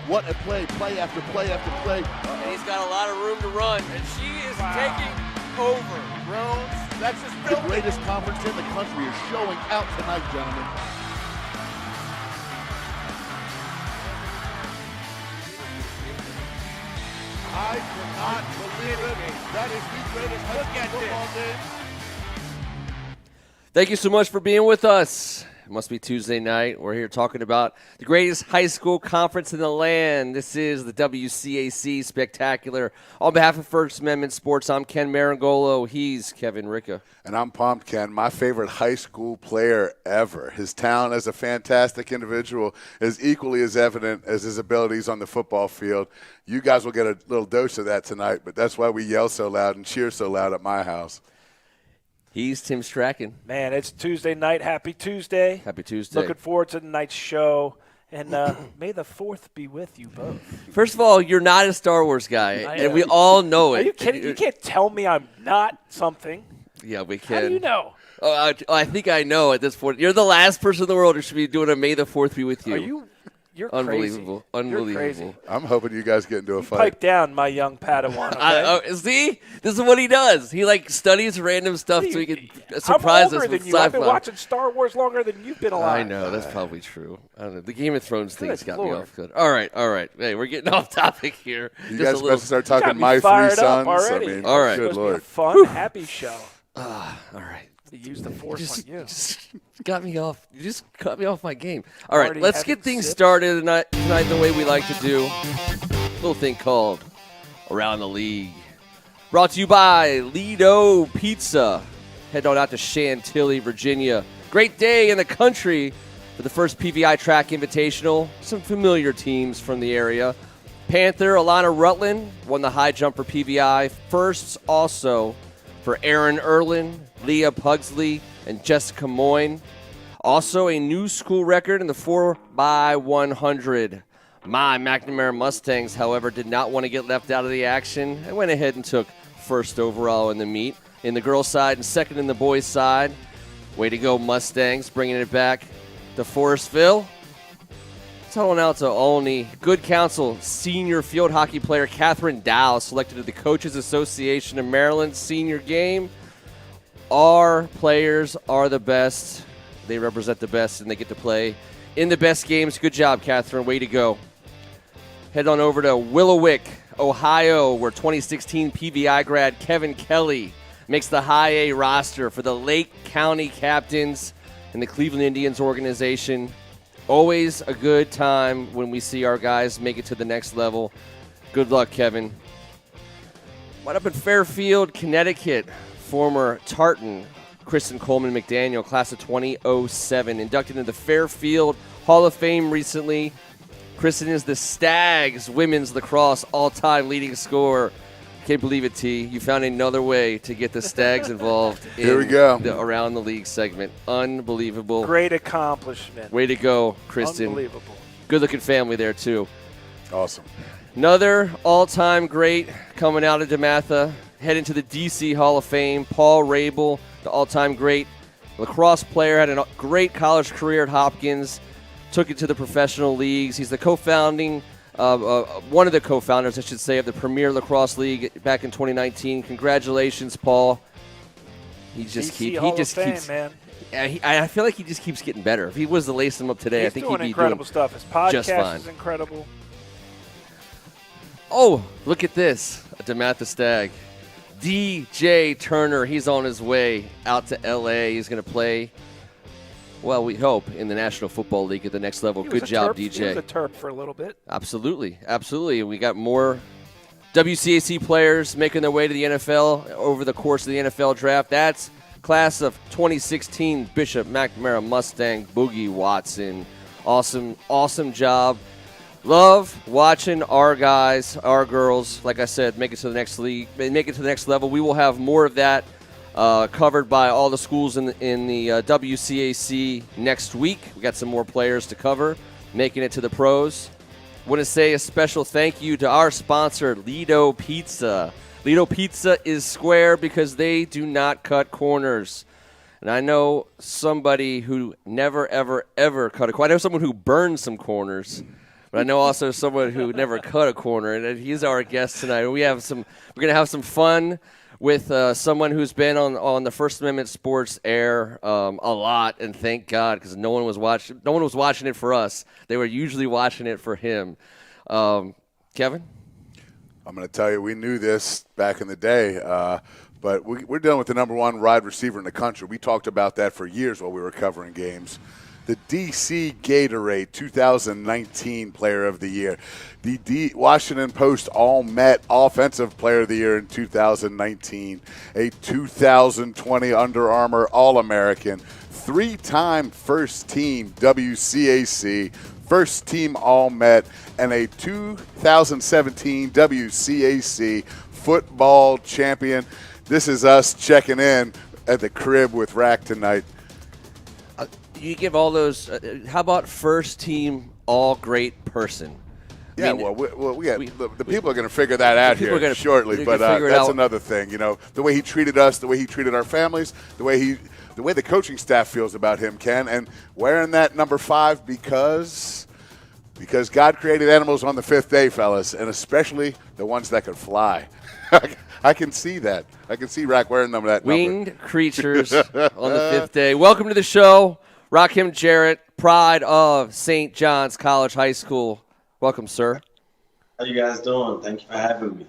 What a play after play after play. And he's got a lot of room to run, and she is taking over. Rose, that's just the greatest conference in the country is showing out tonight, gentlemen. I cannot believe it. That is the greatest high school football game. Thank you so much for being with us. It must be Tuesday night. We're here talking about the greatest high school conference in the land. This is the WCAC Spectacular. On behalf of First Amendment Sports, I'm Ken Marangolo. He's Kevin Ricca. And I'm pumped, Ken. My favorite high school player ever. His talent as a fantastic individual is equally as evident as his abilities on the football field. You guys will get a little dose of that tonight, but that's why we yell so loud and cheer so loud at my house. He's Tim Strachan. Man, it's Tuesday night. Happy Tuesday. Happy Tuesday. Looking forward to tonight's show. And may the 4th be with you both. First of all, you're not a Star Wars guy, and we all know it. Are you kidding? You can't tell me I'm not something. Yeah, we can. How do you know? Oh, I think I know at this point. You're the last person in the world who should be doing a May the 4th be with you. You're unbelievable. crazy. Unbelievable. You're crazy. I'm hoping you guys get into a fight. Pipe down, my young Padawan. Okay? See? This is what he does. He, studies random stuff so he can surprise us with than you. sci-fi. I've been watching Star Wars longer than you've been alive. I know. That's probably true. I don't know. The Game of Thrones thing's got Lord. me off good. All right. Hey, we're getting off topic here. You Just guys a little. supposed to start talking My Three fired Sons. up already. All right. Good It's Lord. supposed to be a fun, happy show. All right. To use the force on you. Just got me off. You just cut me off my game. All right, Already let's having get things sips? started tonight the way we like to do. A little thing called Around the League. Brought to you by Lido Pizza. Head on out to Chantilly, Virginia. Great day in the country for the first PVI Track Invitational. Some familiar teams from the area. Panther Alana Rutland won the high jump for PVI. Firsts also for Aaron Erlin, Leah Pugsley, and Jessica Moyne. Also a new school record in the 4x100. My McNamara Mustangs, however, did not want to get left out of the action and went ahead and took first overall in the meet. In the girls' side and second in the boys' side. Way to go, Mustangs, bringing it back to Forestville. Telling out to Olney. Good counsel, senior field hockey player Catherine Dow, selected to the Coaches Association of Maryland senior game. Our players are the best. They represent the best, and they get to play in the best games. Good job, Catherine. Way to go. Head on over to Willowick, Ohio, where 2016 PVI grad Kevin Kelly makes the High A roster for the Lake County Captains and the Cleveland Indians organization. Always a good time when we see our guys make it to the next level. Good luck, Kevin. Right up in Fairfield, Connecticut, former Tartan Kristen Coleman McDaniel, class of 2007, inducted into the Fairfield Hall of Fame recently. Kristen is the Stags women's lacrosse all-time leading scorer. Can't believe it, T. You found another way to get the Stags involved in Here we go. the Around the League segment. Unbelievable. Great accomplishment. Way to go, Kristen. Unbelievable. Good-looking family there, too. Awesome. Another all-time great coming out of DeMatha, heading to the D.C. Hall of Fame, Paul Rabel, the all-time great lacrosse player, had a great college career at Hopkins, took it to the professional leagues. He's the one of the co-founders, I should say, of the Premier Lacrosse League back in 2019. Congratulations, Paul. He just keeps. Man. I feel like he just keeps getting better. If he was to lace him up today, He's I think doing he'd be incredible doing stuff. His just podcast fine. is incredible. Oh, look at this, a DeMatha Stag. DJ Turner, he's on his way out to L.A. He's going to play, well, we hope, in the National Football League at the next level. Good job, DJ. He was a Terp for a little bit. Absolutely. We got more WCAC players making their way to the NFL over the course of the NFL draft. That's class of 2016 Bishop McNamara Mustang Boogie Watson. Awesome job. Love watching our guys, our girls, like I said, make it to the next level. We will have more of that covered by all the schools in the WCAC next week. We got some more players to cover, making it to the pros. Want to say a special thank you to our sponsor, Lido Pizza. Lido Pizza is square because they do not cut corners. And I know somebody who never, ever, ever cut a corner. I know someone who burned some corners. But I know also someone who never cut a corner, and he's our guest tonight. We're going to have some fun with someone who's been on the First Amendment Sports air a lot, and thank God, because no one was watching it for us. They were usually watching it for him. Kevin? I'm going to tell you, we knew this back in the day, but we're dealing with the number one wide receiver in the country. We talked about that for years while we were covering games. The DC Gatorade 2019 Player of the Year. The Washington Post All-Met Offensive Player of the Year in 2019. A 2020 Under Armour All-American. 3-time First Team WCAC. First Team All-Met. And a 2017 WCAC Football Champion. This is us checking in at the crib with Rack tonight. You give all those. How about first team all great person? Yeah, the people are going to figure that out here shortly, but that's another thing. You know, the way he treated us, the way he treated our families, the way the coaching staff feels about him, Ken, and wearing that number 5 because God created animals on the 5th day, fellas, and especially the ones that could fly. I can see that. I can see Rack wearing that number. Winged creatures on the 5th day. Welcome to the show. Rakim, Jarrett, pride of St. John's College High School. Welcome, sir. How you guys doing? Thank you for having me.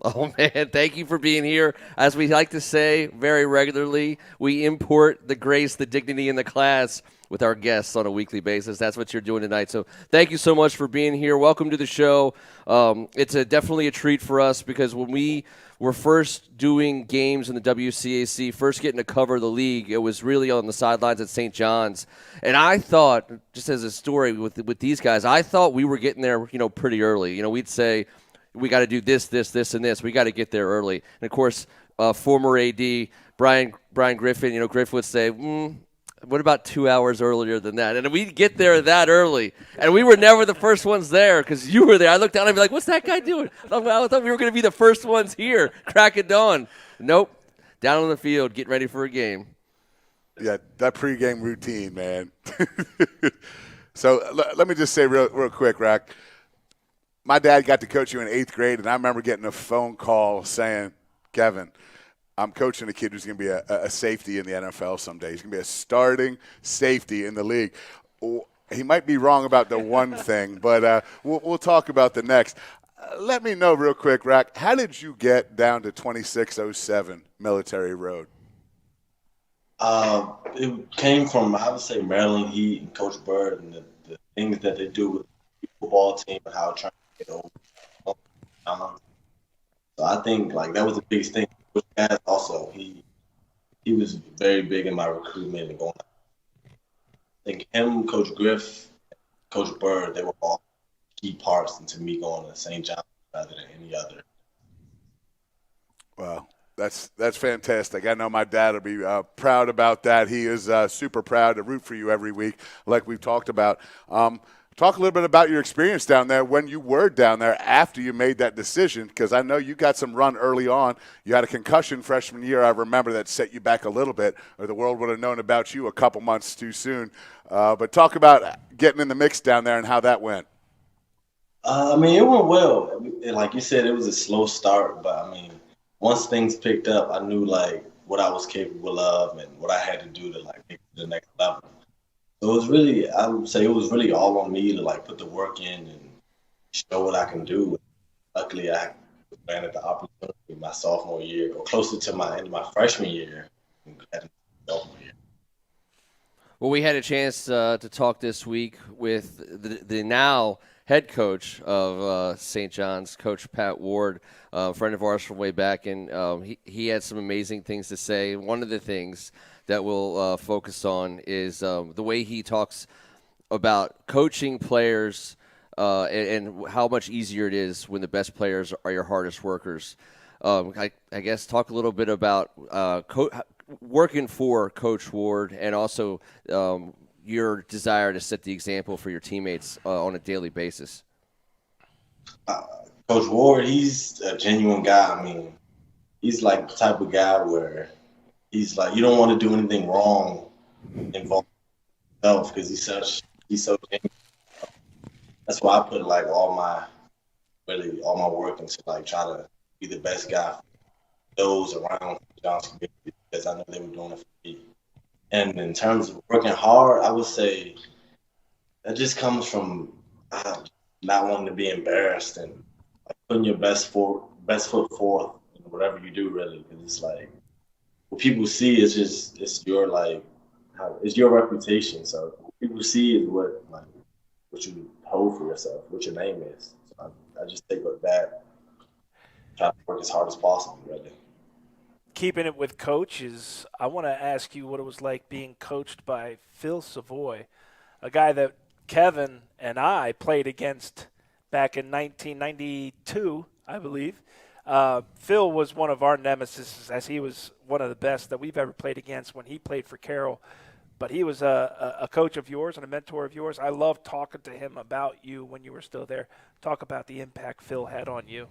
Oh, man, thank you for being here. As we like to say very regularly, we import the grace, the dignity, and the class with our guests on a weekly basis. That's what you're doing tonight. So thank you so much for being here. Welcome to the show. It's definitely a treat for us because when we were first doing games in the WCAC, first getting to cover the league, it was really on the sidelines at St. John's. And I thought, just as a story with these guys, I thought we were getting there, pretty early. We'd say, we got to do this, and this. We got to get there early. And, of course, former AD, Brian Griffin, Griff would say, what about 2 hours earlier than that? And we'd get there that early. And we were never the first ones there because you were there. I looked down and I'd be like, what's that guy doing? I thought we were going to be the first ones here, crack of dawn. Nope. Down on the field, getting ready for a game. Yeah, that pregame routine, man. So let me just say real quick, Rack. My dad got to coach you in 8th grade, and I remember getting a phone call saying, Kevin, I'm coaching a kid who's going to be a safety in the NFL someday. He's going to be a starting safety in the league. He might be wrong about the one thing, but we'll talk about the next. Let me know real quick, Rack, how did you get down to 2607 Military Road? It came from, I would say, Maryland Heat and Coach Bird and the things that they do with the football team and how trying to get over. So I think that was the biggest thing. Coach Gass also, he was very big in my recruitment and going. I think him, Coach Griff, Coach Bird, they were all key parts into me going to St. John's rather than any other. Wow. That's fantastic. I know my dad will be proud about that. He is super proud to root for you every week, like we've talked about. Talk a little bit about your experience down there when you were down there after you made that decision, because I know you got some run early on. You had a concussion freshman year, I remember, that set you back a little bit, or the world would have known about you a couple months too soon. But talk about getting in the mix down there and how that went. It went well. Like you said, it was a slow start, but, once things picked up, I knew, what I was capable of and what I had to do to, make it to the next level. So it was really, I would say it was really all on me to put the work in and show what I can do. Luckily, I granted the opportunity my sophomore year, or closer to my end of my freshman year. Well, we had a chance to talk this week with the now head coach of St. John's, Coach Pat Ward, a friend of ours from way back, and he had some amazing things to say. One of the things that we'll focus on is the way he talks about coaching players and how much easier it is when the best players are your hardest workers. I guess talk a little bit about working for Coach Ward and also your desire to set the example for your teammates on a daily basis. Coach Ward, he's a genuine guy. He's the type of guy where he's you don't want to do anything wrong involving himself because he's so genuine. that's why I put like all my work into like try to be the best guy for those around John's community because I know they were doing it for me. And in terms of working hard, I would say that just comes from not wanting to be embarrassed and like, putting your best foot forth in whatever you do, really. Because it's like what people see is just it's your like it's your reputation. So what people see is what you hold for yourself, what your name is. So I just take with that, try to work as hard as possible, really. Keeping it with coaches, I want to ask you what it was like being coached by Phil Savoy, a guy that Kevin and I played against back in 1992, I believe. Phil was one of our nemesis, as he was one of the best that we've ever played against when he played for Carroll. But he was a coach of yours and a mentor of yours. I loved talking to him about you when you were still there. Talk about the impact Phil had on you.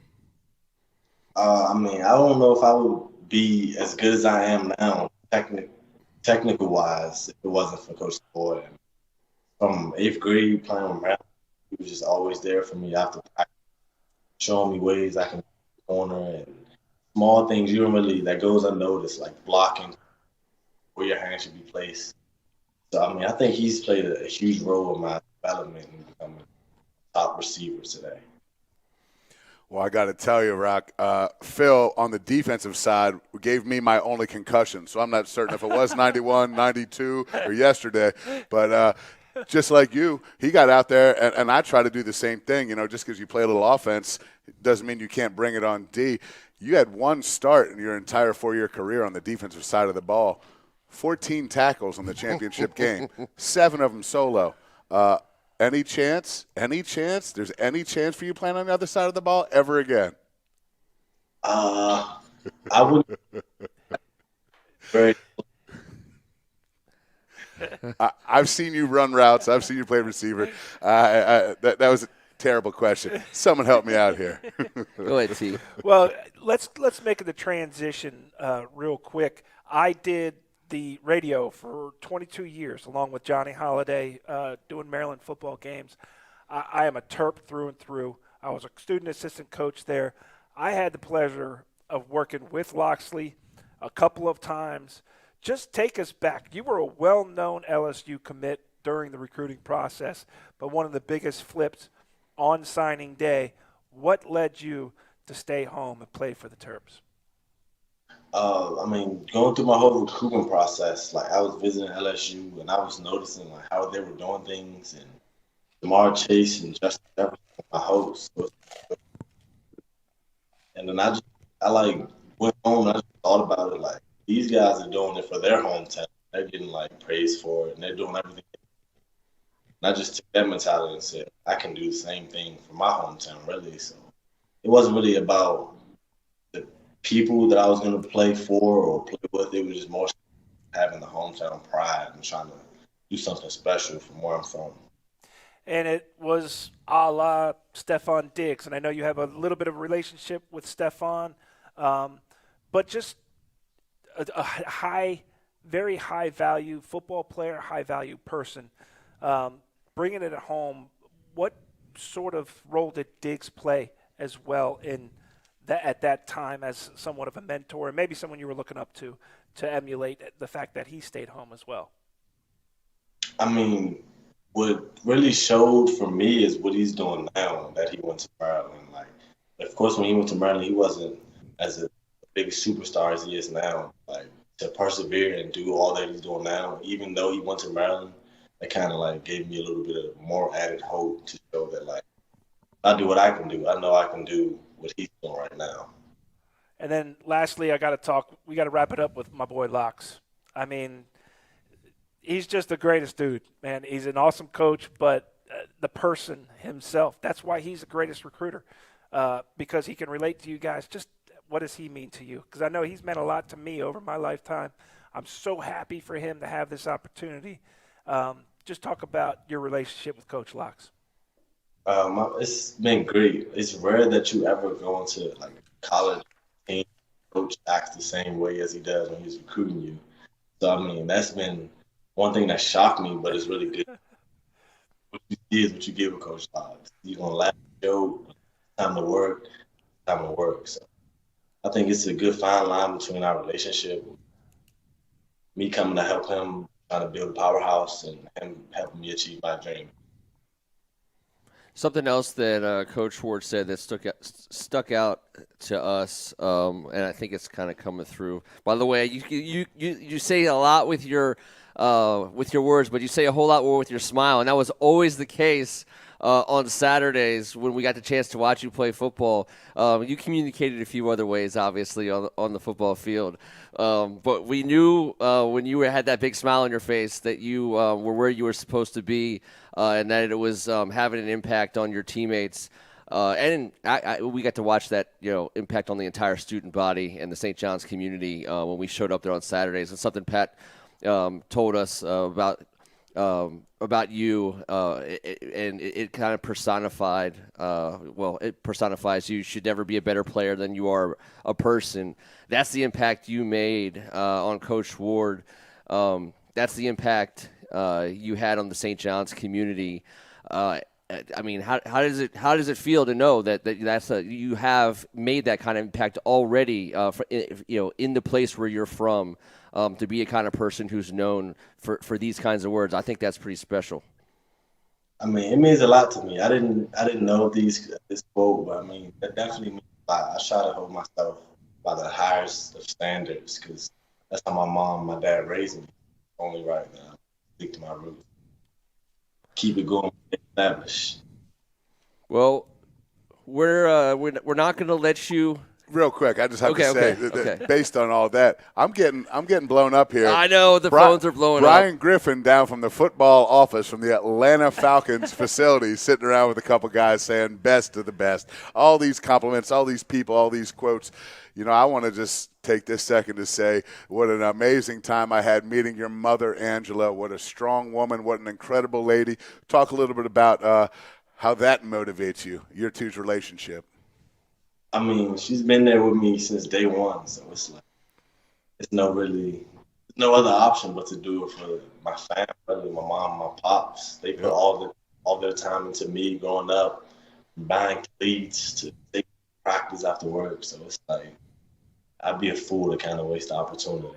I mean, I don't know if I would be as good as I am now, technical wise, if it wasn't for Coach Boyd. From 8th grade playing with Maryland, he was just always there for me after practice, showing me ways I can corner and small things you don't really that goes unnoticed, like blocking, where your hand should be placed. So I mean, I think he's played a huge role in my development and becoming a top receiver today. Well, I got to tell you, Rock, Phil on the defensive side gave me my only concussion, so I'm not certain if it was 91, 92, or yesterday. But just like you, he got out there, and I try to do the same thing. You know, just because you play a little offense doesn't mean you can't bring it on D. You had one start in your entire 4-year career on the defensive side of the ball, 14 tackles in the championship game, 7 of them solo. Any chance there's any chance for you playing on the other side of the ball ever again? I would. Very. I've seen you run routes. I've seen you play receiver. That was a terrible question. Someone help me out here. Go ahead, T. Well, let's make the transition real quick. I did the radio for 22 years, along with Johnny Holliday, doing Maryland football games. I am a Terp through and through. I was a student assistant coach there. I had the pleasure of working with Loxley a couple of times. Just take us back. You were a well-known LSU commit during the recruiting process, but one of the biggest flips on signing day. What led you to stay home and play for the Terps? I mean, going through my whole recruitment process, like I was visiting LSU and I was noticing like how they were doing things and Jamar Chase and Justin Jefferson, my host. And then I like went home and I just thought about it like these guys are doing it for their hometown. They're getting like praised for it and they're doing everything. And I just took that mentality and said, I can do the same thing for my hometown, really. So it wasn't really about people that I was going to play for or play with. It was just more having the hometown pride and trying to do something special from where I'm from. And it was a la Stephon Diggs. And I know you have a little bit of a relationship with Stephon, but just a very high value football player, high value person. Bringing it at home, what sort of role did Diggs play as well in at that time as somewhat of a mentor and maybe someone you were looking up to emulate the fact that he stayed home as well? I mean, what really showed for me is what he's doing now that he went to Maryland. Like, of course, when he went to Maryland, he wasn't as a big superstar as he is now. Like, to persevere and do all that he's doing now, even though he went to Maryland, it kind of like gave me a little bit of more added hope to show that like, I do what I can do. I know I can do what he's doing right now. And then lastly, we got to wrap it up with my boy Lox. I mean, he's just the greatest dude, man. He's an awesome coach, but the person himself, that's why he's the greatest recruiter, because he can relate to you guys. Just what does he mean to you? Because I know he's meant a lot to me over my lifetime. I'm so happy for him to have this opportunity. Just talk about your relationship with Coach Lox. It's been great. It's rare that you ever go into like college team coach acts the same way as he does when he's recruiting you. So I mean, that's been one thing that shocked me, but it's really good. what you see is what you get with Coach Todd. You're gonna laugh, joke, time to work, time to work. So I think it's a good fine line between our relationship. Me coming to help him, trying to build a powerhouse, and him helping me achieve my dream. Something else that Coach Ward said that stuck out to us, and I think it's kind of coming through. By the way, you say a lot with your words, but you say a whole lot more with your smile, and that was always the case on Saturdays when we got the chance to watch you play football. You communicated a few other ways, obviously, on the football field, but we knew when you had that big smile on your face that you were where you were supposed to be. And that it was having an impact on your teammates, and we got to watch that impact on the entire student body and the St. John's community when we showed up there on Saturdays. And something Pat told us about you, and it kind of personified. It personifies you. You should never be a better player than you are a person. That's the impact you made on Coach Ward. That's the impact you had on the St. John's community. I mean, how does it feel to know that you have made that kind of impact already? In the place where you're from, to be a kind of person who's known for these kinds of words. I think that's pretty special. I mean, it means a lot to me. I didn't know this quote, but I mean, that definitely means a lot. I try to hold myself by the highest of standards because that's how my mom and my dad raised me. Only right now. Stick to my roots. Keep it going, established. Well, we're not going to let you. Real quick, I just have to say that based on all that, I'm getting blown up here. I know the phones are blowing up. Brian Griffin down from the football office from the Atlanta Falcons facility, sitting around with a couple guys saying best of the best. All these compliments, all these people, all these quotes. I want to just take this second to say what an amazing time I had meeting your mother, Angela. What a strong woman. What an incredible lady. Talk a little bit about how that motivates you, your two's relationship. I mean, she's been there with me since day one, so it's like there's no other option but to do it for my family, my mom, my pops. They put all their time into me growing up, buying cleats to take practice after work. So it's like I'd be a fool to kind of waste the opportunity.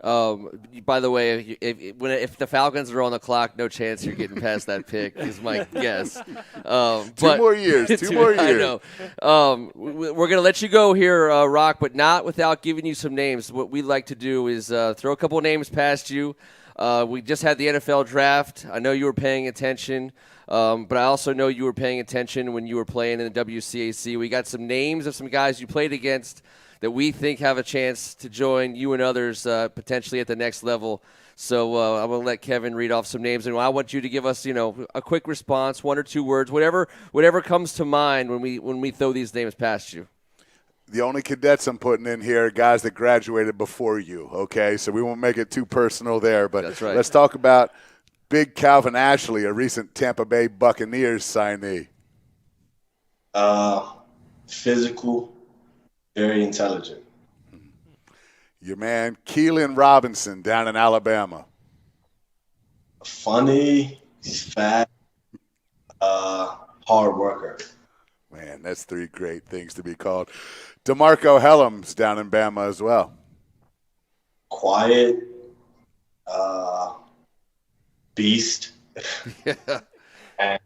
By the way, if the Falcons are on the clock, no chance you're getting past that pick is my guess. Two more years. I know. We're going to let you go here, Rock, but not without giving you some names. What we like to do is throw a couple of names past you. We just had the NFL draft. I know you were paying attention, but I also know you were paying attention when you were playing in the WCAC. We got some names of some guys you played against that we think have a chance to join you and others potentially at the next level. So I'm going to let Kevin read off some names, and I want you to give us, a quick response, one or two words, whatever comes to mind when we throw these names past you. The only cadets I'm putting in here are guys that graduated before you, okay? So we won't make it too personal there, but that's right. Let's talk about Big Calvin Ashley, a recent Tampa Bay Buccaneers signee. Physical. Very intelligent. Your man, Keelan Robinson, down in Alabama. Funny, fat, hard worker. Man, that's three great things to be called. DeMarco Helms down in Bama as well. Quiet, beast. And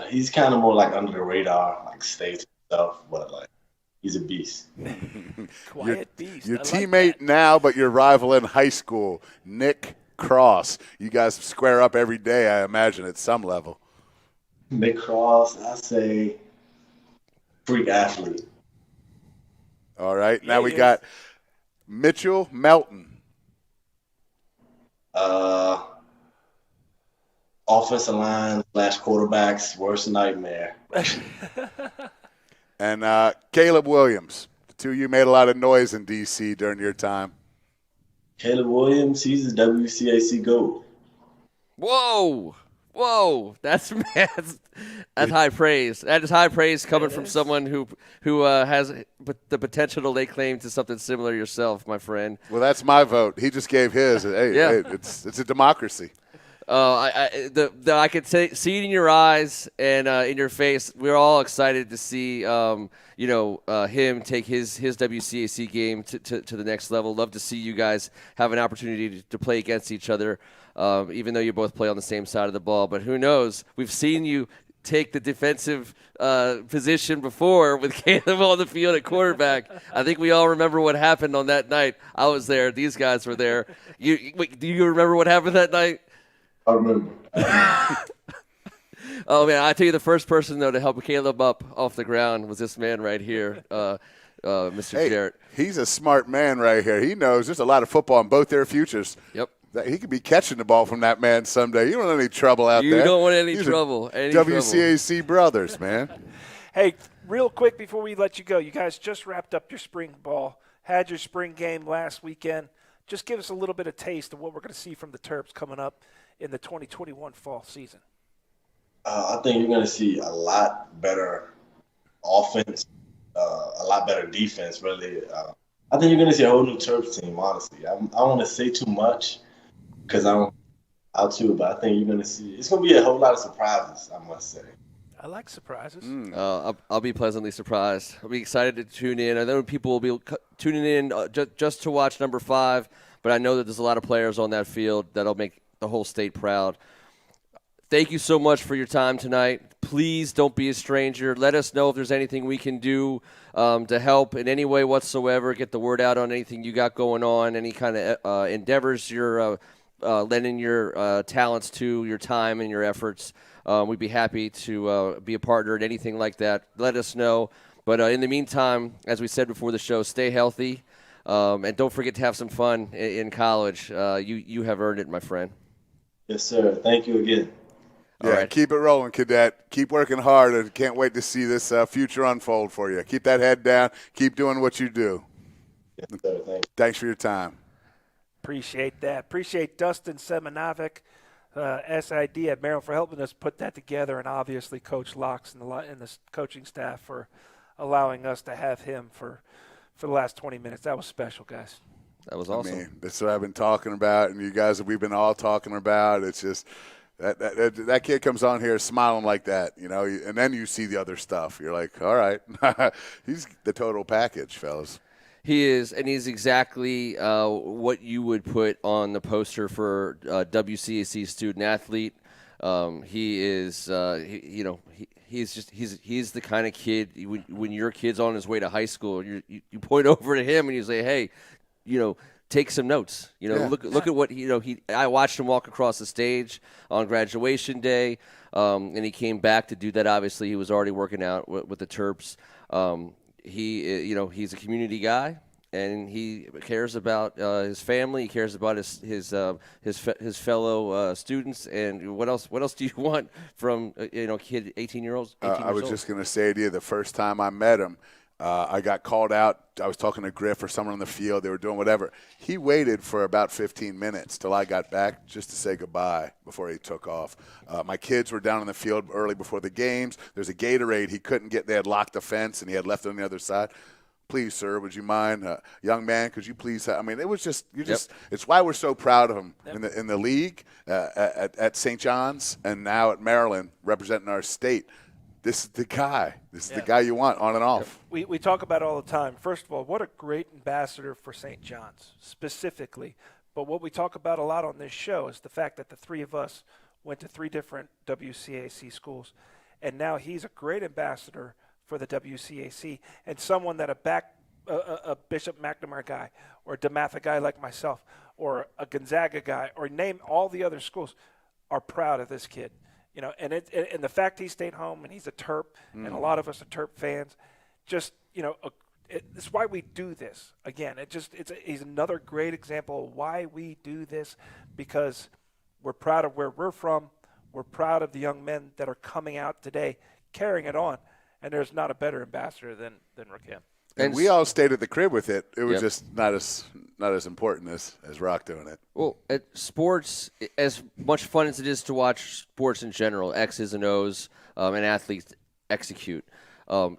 he's kind of more like under the radar, like stays to himself, but like he's a beast. Quiet beast. Your teammate now, but your rival in high school, Nick Cross. You guys square up every day, I imagine, at some level. Nick Cross, I say freak athlete. All right. Now we got Mitchell Melton. Offensive line / quarterback's worst nightmare. And Caleb Williams. The two of you made a lot of noise in D.C. during your time. Caleb Williams, he's a WCAC GOAT. Whoa! That's high praise. That is high praise coming from someone who has the potential to lay claim to something similar yourself, my friend. Well, that's my vote. He just gave his. Hey, it's a democracy. I could see it in your eyes and in your face. We're all excited to see, him take his WCAC game to the next level. Love to see you guys have an opportunity to play against each other, even though you both play on the same side of the ball. But who knows? We've seen you take the defensive position before with Caleb on the field at quarterback. I think we all remember what happened on that night. I was there. These guys were there. Do you remember what happened that night? I remember. Oh, man, I tell you, the first person, though, to help Caleb up off the ground was this man right here, Mr. Jarrett. He's a smart man right here. He knows there's a lot of football in both their futures. Yep. He could be catching the ball from that man someday. You don't want any trouble out there. You don't want any trouble. WCAC brothers, man. Hey, real quick before we let you go, you guys just wrapped up your spring ball, had your spring game last weekend. Just give us a little bit of taste of what we're going to see from the Terps coming up in the 2021 fall season. I think you're going to see a lot better offense, a lot better defense, really. I think you're going to see a whole new Terps team, honestly. I don't want to say too much because I don't out too, but I think you're going to see – it's going to be a whole lot of surprises, I must say. I like surprises. I'll be pleasantly surprised. I'll be excited to tune in. I know people will be tuning in just to watch number 5, but I know that there's a lot of players on that field that'll make the whole state proud. Thank you so much for your time tonight. Please don't be a stranger. Let us know if there's anything we can do to help in any way whatsoever. Get the word out on anything you got going on, any kind of endeavors you're lending your talents to, your time and your efforts. We'd be happy to be a partner in anything like that. Let us know. But in the meantime, as we said before the show, stay healthy. And don't forget to have some fun in college. You have earned it, my friend. Yes, sir. Thank you again. Yeah, right. Keep it rolling, cadet. Keep working hard, and can't wait to see this future unfold for you. Keep that head down. Keep doing what you do. Yes, sir. Thanks for your time. Appreciate that. Appreciate Dustin Semenovic, SID at Maryland, for helping us put that together, and obviously Coach Locks and the coaching staff for allowing us to have him for the last 20 minutes. That was special, guys. That was awesome. I mean, that's what I've been talking about, and you guys, we've been all talking about. It's just that kid comes on here smiling like that, and then you see the other stuff. You're like, all right, he's the total package, fellas. He is, and he's exactly what you would put on the poster for WCAC student athlete. He is, he's the kind of kid when your kid's on his way to high school, you point over to him and you say, hey, take some notes. Look at what I watched him walk across the stage on graduation day, and he came back to do that. Obviously, he was already working out with the Terps. He's a community guy, and he cares about his family. He cares about his fellow students. And what else do you want from kid 18 years old? I was just going to say to you, the first time I met him, I got called out. I was talking to Griff or someone on the field. They were doing whatever. He waited for about 15 minutes till I got back just to say goodbye before he took off. My kids were down in the field early before the games. There's a Gatorade he couldn't get. They had locked the fence, and he had left it on the other side. Please, sir, would you mind? Young man, could you please? I mean, it was just it's why we're so proud of him in the league, at St. John's, and now at Maryland representing our state. This is the guy. This is the guy you want on and off. We talk about it all the time. First of all, what a great ambassador for St. John's specifically. But what we talk about a lot on this show is the fact that the three of us went to 3 different WCAC schools. And now he's a great ambassador for the WCAC and someone that a Bishop McNamara guy or a DeMatha guy like myself or a Gonzaga guy or name all the other schools are proud of this kid. And the fact he stayed home and he's a Terp, and a lot of us are Terp fans, it's why we do this. Again, he's another great example of why we do this, because we're proud of where we're from. We're proud of the young men that are coming out today, carrying it on, and there's not a better ambassador than Rakim. And we all stayed at the crib with it. It was just not as important as Rock doing it. Well, at sports, as much fun as it is to watch sports in general, X's and O's, and athletes execute,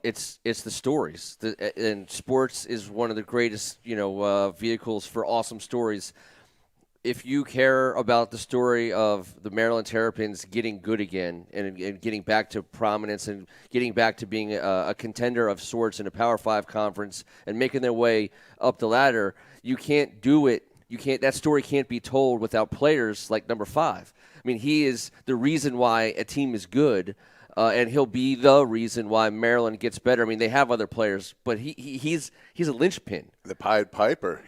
it's the stories. And sports is one of the greatest, vehicles for awesome stories. if you care about the story of the Maryland Terrapins getting good again and getting back to prominence and getting back to being a contender of sorts in a Power 5 conference and making their way up the ladder, you can't do it. That story can't be told without players like number 5. I mean, he is the reason why a team is good, and he'll be the reason why Maryland gets better. I mean, they have other players, but he's a linchpin. The Pied Piper.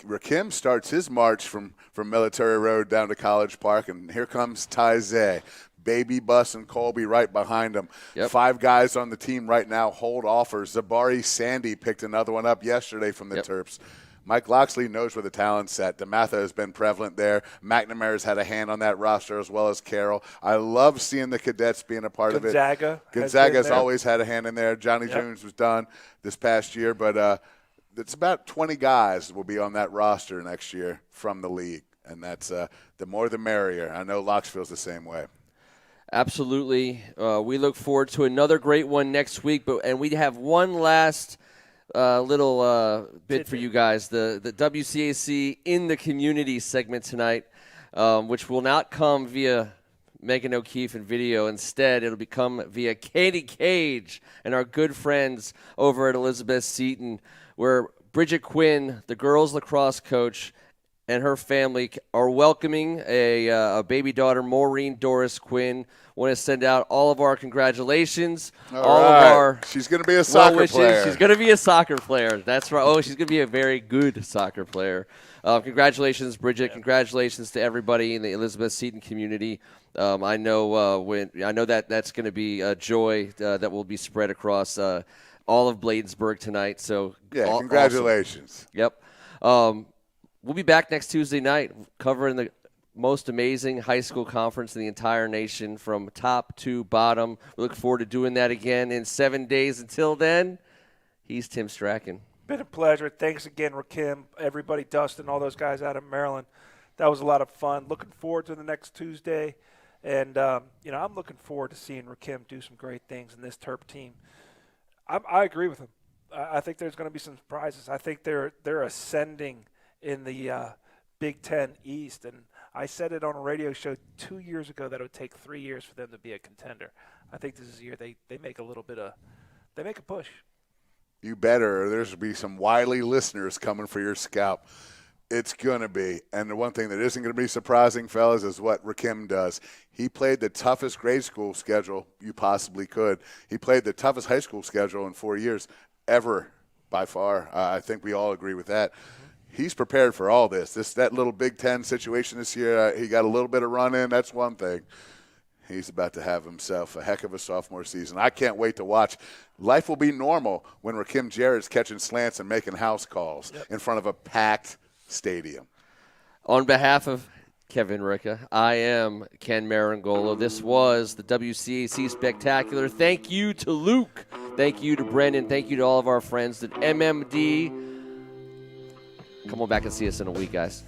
Rakim starts his march from Military Road down to College Park, and here comes Tyze. Baby Bus and Colby right behind him. Yep. 5 guys on the team right now hold offers. Zabari Sandy picked another one up yesterday from the Terps. Mike Loxley knows where the talent's at. DeMatha has been prevalent there. McNamara's had a hand on that roster as well as Carroll. I love seeing the cadets being a part of it. Gonzaga's always had a hand in there. Johnny Jones was done this past year, but it's about 20 guys will be on that roster next year from the league, and that's the more the merrier. I know Lox feels the same way. Absolutely. We look forward to another great one next week, and we have one last little bit for you guys, the WCAC in the community segment tonight, which will not come via Megan O'Keefe and video. Instead, it'll become via Katie Cage and our good friends over at Elizabeth Seton, where Bridget Quinn, the girls lacrosse coach, and her family are welcoming a baby daughter, Maureen Doris Quinn. Want to send out all of our congratulations. All of our she's going to be a soccer player. She's going to be a soccer player. That's right. Oh, she's going to be a very good soccer player. Congratulations, Bridget. Yeah. Congratulations to everybody in the Elizabeth Seton community. I know that's going to be a joy that will be spread across all of Bladensburg tonight. So congratulations. Awesome. Yep. We'll be back next Tuesday night covering the most amazing high school conference in the entire nation from top to bottom. We look forward to doing that again in 7 days. Until then, he's Tim Strachan. Been a pleasure. Thanks again, Rakim, everybody, Dustin, all those guys out of Maryland. That was a lot of fun. Looking forward to the next Tuesday. And, I'm looking forward to seeing Rakim do some great things in this Terp team. I agree with him. I think there's going to be some surprises. I think they're ascending in the Big Ten East. And I said it on a radio show 2 years ago that it would take 3 years for them to be a contender. I think this is the year they make a push. You better, or there's going to be some wily listeners coming for your scalp. It's going to be. And the one thing that isn't going to be surprising, fellas, is what Rakim does. He played the toughest grade school schedule you possibly could. He played the toughest high school schedule in 4 years ever, by far. I think we all agree with that. He's prepared for all this. That little Big Ten situation this year, he got a little bit of run in. That's one thing. He's about to have himself a heck of a sophomore season. I can't wait to watch. Life will be normal when Rakim Jarrett's catching slants and making house calls in front of a packed stadium. On behalf of Kevin Ricca, I am Ken Marangolo. This was the WCAC Spectacular. Thank you to Luke. Thank you to Brendan. Thank you to all of our friends at MMD. Come on back and see us in a week, guys.